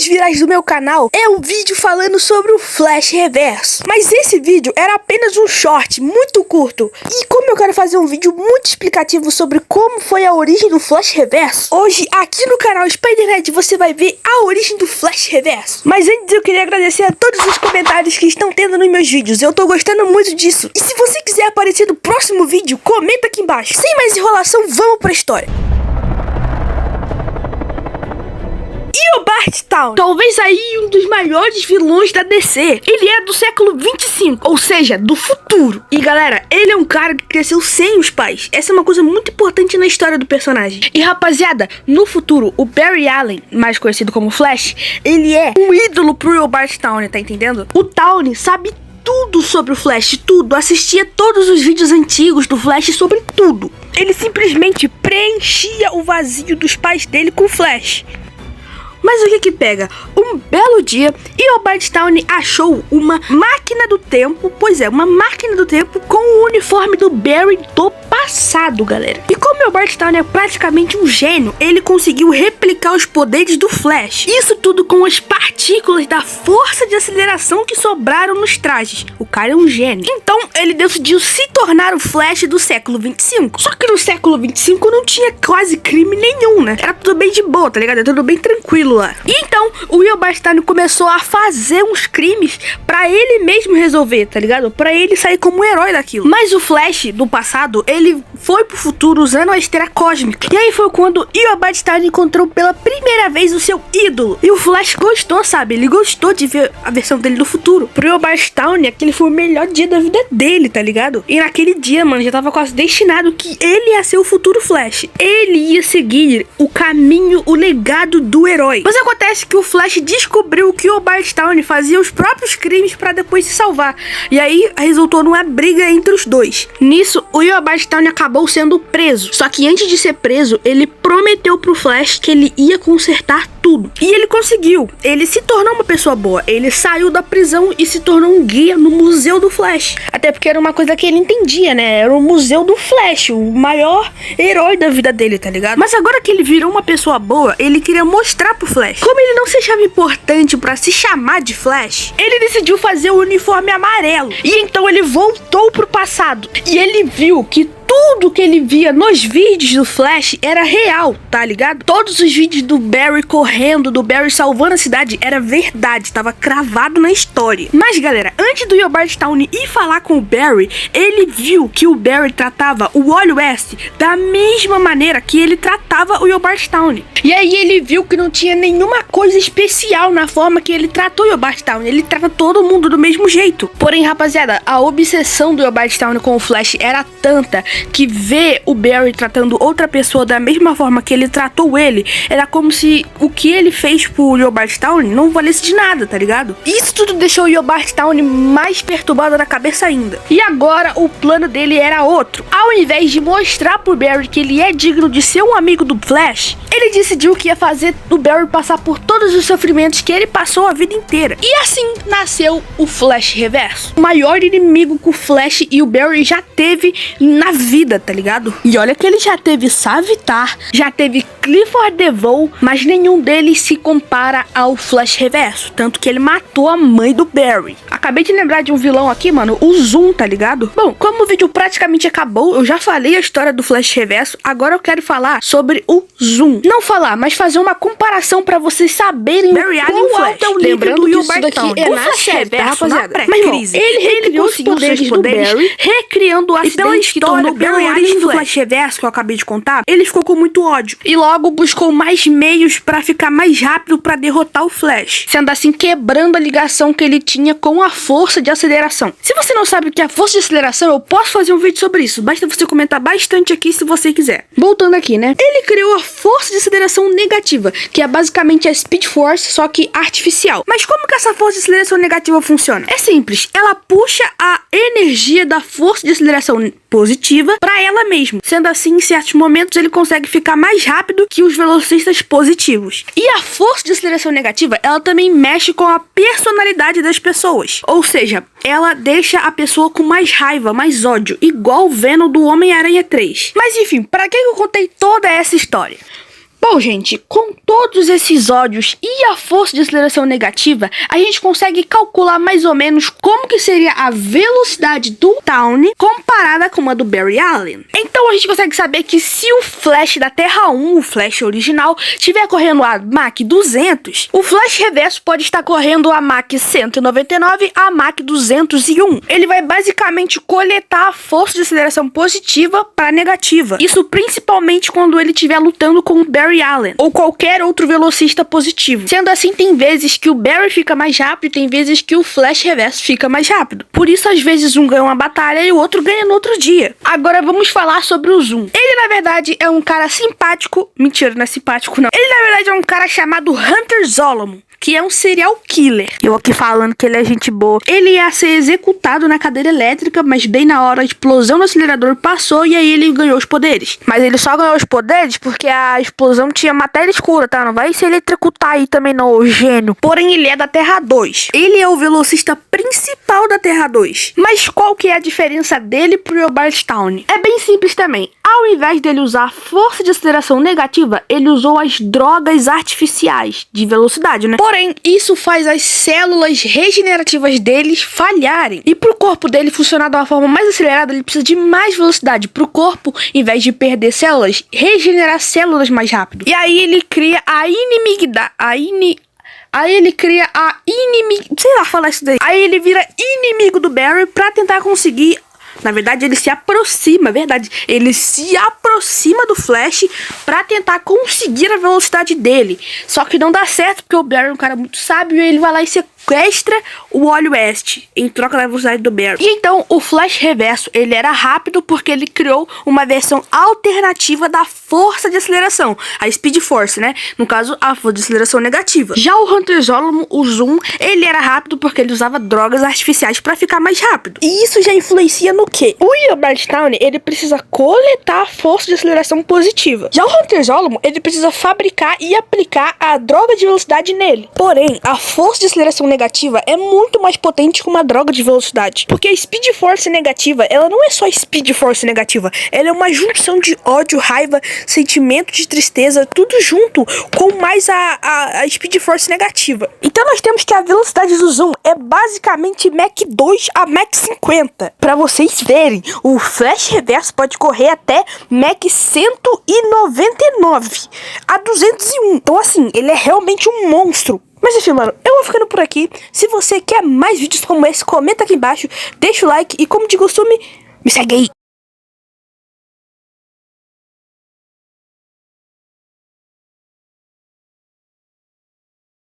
mais virais do meu canal é um vídeo falando sobre o Flash Reverso. Mas esse vídeo era apenas um short muito curto. E como eu quero fazer um vídeo muito explicativo sobre como foi a origem do Flash Reverso, hoje aqui no canal Spider-Head você vai ver a origem do Flash Reverso. Mas antes eu queria agradecer a todos os comentários que estão tendo nos meus vídeos. Eu tô gostando muito disso. E se você quiser aparecer no próximo vídeo, comenta aqui embaixo. Sem mais enrolação, vamos pra história. Eobard Thawne, talvez aí um dos maiores vilões da DC. Ele é do século 25, ou seja, do futuro. E galera, ele é um cara que cresceu sem os pais. Essa é uma coisa muito importante na história do personagem. E rapaziada, no futuro, o Barry Allen, mais conhecido como Flash, ele é um ídolo pro Eobard Thawne, tá entendendo? O Thawne sabe tudo sobre o Flash, tudo. Assistia todos os vídeos antigos do Flash sobre tudo. Ele simplesmente preenchia o vazio dos pais dele com o Flash. Mas o que pega? Um belo dia, Eobard Thawne achou uma máquina do tempo, pois é, uma máquina do tempo com o uniforme do Barry do passado, galera. E como Eobard Thawne é praticamente um gênio, ele conseguiu replicar os poderes do Flash. Isso tudo com as partículas da força de aceleração que sobraram nos trajes. O cara é um gênio. Então, ele decidiu se tornar o Flash do século 25. Só que no século 25 não tinha quase crime nenhum, né? Era tudo bem de boa, tá ligado? Era tudo bem tranquilo lá. E então, o Eobard Thawne começou a fazer uns crimes pra ele mesmo resolver, tá ligado? Pra ele sair como um herói daquilo. Mas o Flash do passado, ele foi pro futuro usando a esteira cósmica. E aí foi quando Eobard Thawne encontrou pela primeira vez o seu ídolo. E o Flash gostou, sabe? Ele gostou de ver a versão dele do futuro. Pro Eobard Thawne, aquele foi o melhor dia da vida dele, tá ligado? E naquele dia, mano, já tava quase destinado que ele ia ser o futuro Flash. Ele ia seguir o caminho, o legado do herói. Mas acontece que o Flash descobriu que o Eobard Thawne fazia os próprios crimes pra depois se salvar. E aí resultou numa briga entre os dois. Nisso, o Eobard Thawne acabou sendo preso. Só que antes de ser preso, ele prometeu pro Flash que ele ia consertar tudo. E ele conseguiu. Ele se tornou uma pessoa boa. Ele saiu da prisão e se tornou um guia no Museu do Flash. Até porque era uma coisa que ele entendia, né? Era o Museu do Flash, o maior herói da vida dele, tá ligado? Mas agora que ele virou uma pessoa boa, ele queria mostrar pro Flash. Como ele não se achava importante pra se chamar de Flash, ele decidiu fazer o uniforme amarelo. E então ele voltou pro passado. E ele viu que tudo que ele via nos vídeos do Flash era real, tá ligado? Todos os vídeos do Barry correndo, do Barry salvando a cidade, era verdade, tava cravado na história. Mas galera, antes do Eobard Thawne ir falar com o Barry, ele viu que o Barry tratava o Wally West da mesma maneira que ele tratava o Eobard Thawne. E aí ele viu que não tinha nenhuma coisa especial na forma que ele tratou o Eobard Thawne. Ele trata todo mundo do mesmo jeito. Porém, rapaziada, a obsessão do Eobard Thawne com o Flash era tanta que ver o Barry tratando outra pessoa da mesma forma que ele tratou ele, era como se o que ele fez pro Eobard Thawne não valesse de nada, tá ligado? Isso tudo deixou o Eobard Thawne mais perturbado na cabeça ainda. E agora o plano dele era outro. Ao invés de mostrar pro Barry que ele é digno de ser um amigo do Flash, ele decidiu que ia fazer o Barry passar por todos os sofrimentos que ele passou a vida inteira. E assim nasceu o Flash Reverso. O maior inimigo que o Flash e o Barry já teve na vida, tá ligado? E olha que ele já teve Savitar, já teve Clifford DeVoe, mas nenhum deles se compara ao Flash Reverso, tanto que ele matou a mãe do Barry. Acabei de lembrar de um vilão aqui, mano, o Zoom, tá ligado? Bom, como o vídeo praticamente acabou, eu já falei a história do Flash Reverso, agora eu quero falar sobre o Zoom. Não falar, mas fazer uma comparação pra vocês saberem qual alto é o nível do Eobard Thawne. O Flash Reverso, rapaziada, mas irmão, ele conseguiu seus poderes do Barry, recriando o acidente que tornou Barry a origem do Flash Reverso que eu acabei de contar. Ele ficou com muito ódio e logo buscou mais meios pra ficar mais rápido pra derrotar o Flash, sendo assim quebrando a ligação que ele tinha com a força de aceleração. Se você não sabe o que é a força de aceleração, eu posso fazer um vídeo sobre isso, basta você comentar bastante aqui se você quiser. Voltando aqui, né? Ele criou a força de aceleração negativa, que é basicamente a Speed Force, só que artificial. Mas como que essa força de aceleração negativa funciona? É simples, ela puxa a energia da força de aceleração positiva para ela mesma. Sendo assim, em certos momentos ele consegue ficar mais rápido que os velocistas positivos. E a força de aceleração negativa, ela também mexe com a personalidade das pessoas. Ou seja, ela deixa a pessoa com mais raiva, mais ódio, igual o Venom do Homem-Aranha 3. Mas enfim, para que eu contei toda essa história? Bom, gente, com todos esses ódios e a força de aceleração negativa, a gente consegue calcular mais ou menos como que seria a velocidade do Tawny comparada com a do Barry Allen. Então a gente consegue saber que se o Flash da Terra 1, o Flash original, estiver correndo a Mach 200, o Flash reverso pode estar correndo a Mach 199 a Mach 201. Ele vai basicamente coletar a força de aceleração positiva para negativa. Isso principalmente quando ele estiver lutando com o Barry Allen ou qualquer outro velocista positivo. Sendo assim, tem vezes que o Barry fica mais rápido e tem vezes que o Flash reverso fica mais rápido. Por isso, às vezes, um ganha uma batalha e o outro ganha no outro dia. Agora, vamos falar sobre o Zoom. Ele, na verdade, é um cara simpático. Mentira, não é simpático, não. Ele, na verdade, é um cara chamado Hunter Zolomon, que é um serial killer. Eu aqui falando que ele é gente boa. Ele ia ser executado na cadeira elétrica, mas bem na hora a explosão do acelerador passou e aí ele ganhou os poderes. Mas ele só ganhou os poderes porque a explosão tinha matéria escura, tá? Não vai se eletrocutar aí também não, o gênio. Porém, ele é da Terra 2. Ele é o velocista principal da Terra 2. Mas qual que é a diferença dele pro Bart Tawny? É bem simples também. Ao invés dele usar a força de aceleração negativa, ele usou as drogas artificiais de velocidade, né? Porém, isso faz as células regenerativas deles falharem. E pro corpo dele funcionar de uma forma mais acelerada, ele precisa de mais velocidade. Pro corpo, em vez de perder células, regenerar células mais rápido. E aí ele cria a inimigidade. Aí ele cria a inimigo... Sei lá falar isso daí. Aí ele vira inimigo do Barry pra tentar conseguir... Na verdade, ele se aproxima, verdade. Ele se aproxima do Flash pra tentar conseguir a velocidade dele. Só que não dá certo, porque o Barry é um cara muito sábio e ele vai lá e sequestra o Wally West em troca da velocidade do Barry. E então, o Flash reverso, ele era rápido porque ele criou uma versão alternativa da força de aceleração. A Speed Force, né? No caso, a força de aceleração negativa. Já o Hunter Zolomon, o Zoom, ele era rápido porque ele usava drogas artificiais pra ficar mais rápido. E isso já influencia no quê? O Bart Tawny, ele precisa coletar a força de aceleração positiva. Já o Hunter Zolomon, ele precisa fabricar e aplicar a droga de velocidade nele. Porém, a força de aceleração negativa é muito mais potente que uma droga de velocidade. Porque a Speed Force negativa, ela não é só Speed Force negativa. Ela é uma junção de ódio, raiva, sentimento de tristeza, tudo junto com mais a Speed Force negativa. Então nós temos que a velocidade do Zoom é basicamente Mach 2 a Mach 50. Pra vocês verem, o Flash reverso pode correr até Mach 199 a 201. Então assim, ele é realmente um monstro. Mas enfim, mano, eu vou ficando por aqui. Se você quer mais vídeos como esse, comenta aqui embaixo, deixa o like e como de costume, me segue aí.